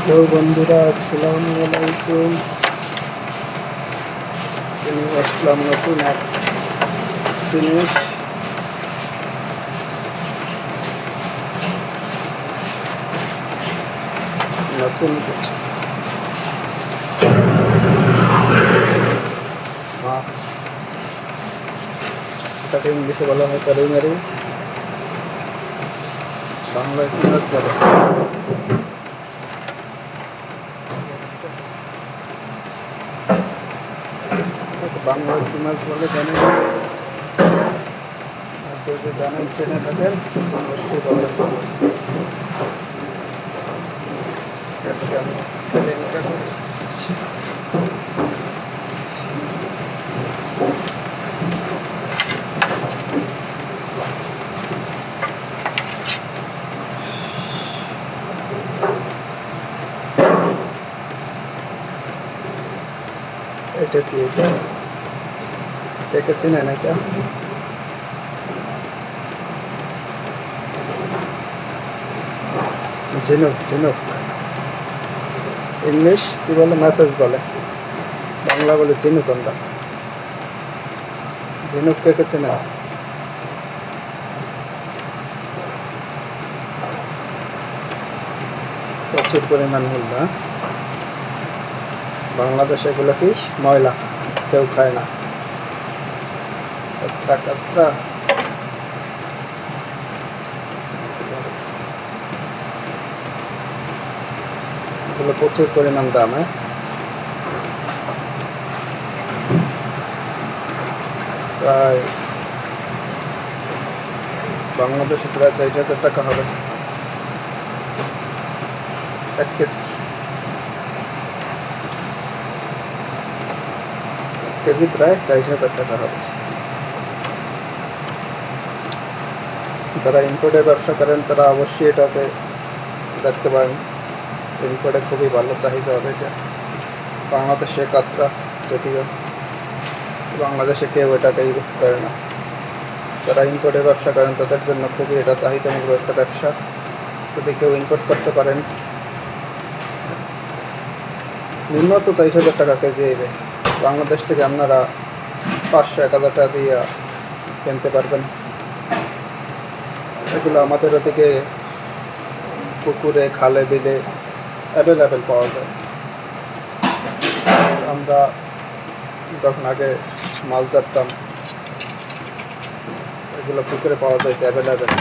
Hello বন্ধুরা, আসসালামু আলাইকুম। আজকে নিয়ে আসলাম নতুন এক জিনিস। নতুন কিছু মাছ, এটাকে ইংলিশে বলা হয় কারিমারি, বাংলায় কি মাছ বলে? বাংলায় কি মাছ বলে জানি না। যে যে জানেন, চেনে থাকেন অবশ্যই বলবেন। আজকে আমি প্লেনটা করি। এটা কি? এটা দেখে চেনেন? এটা ঝিনুক। ঝিনুক ইংলিশ কি বলে? মেসেজ বলে। বাংলা বলে ঝিনুক। আমরা ঝিনুক কে চেনে? প্রচুর পরিমাণ মূল্য। বাংলাদেশে এগুলো কি ময়লা, কেউ খায় না। কাঁচরা কাঁচরা এগুলো প্রচুর পরিমাণ দাম। প্রায় বাংলাদেশে প্রায় 4,000 টাকা হবে 1 কেজি। 1 কেজি প্রায় 4,000 টাকা হবে। যারা ইম্পোর্টের ব্যবসা করেন তারা অবশ্যই এটাকে দেখতে পারেন। ইম্পোর্টে খুবই ভালো চাহিদা হবে এটা। বাংলাদেশে কাঁচরা, যদিও বাংলাদেশে কেউ এটাকে ইউজ করে না। যারা ইম্পোর্টের ব্যবসা করেন তাদের জন্য খুবই এটা চাহিদামূলক একটা ব্যবসা। যদি কেউ ইম্পোর্ট করতে পারেন, নিম্নত 4,000 টাকা কেজি আইবে। বাংলাদেশ থেকে আপনারা 500-1,000 টাকা দিয়ে কিনতে পারবেন। এগুলো আমাদের ওদিকে পুকুরে, খালে, বিলে অ্যাভেলেবেল পাওয়া যায়। আমরা যখন আগে মাছ ধরতাম, এগুলো পুকুরে পাওয়া যায় অ্যাভেলেবেল।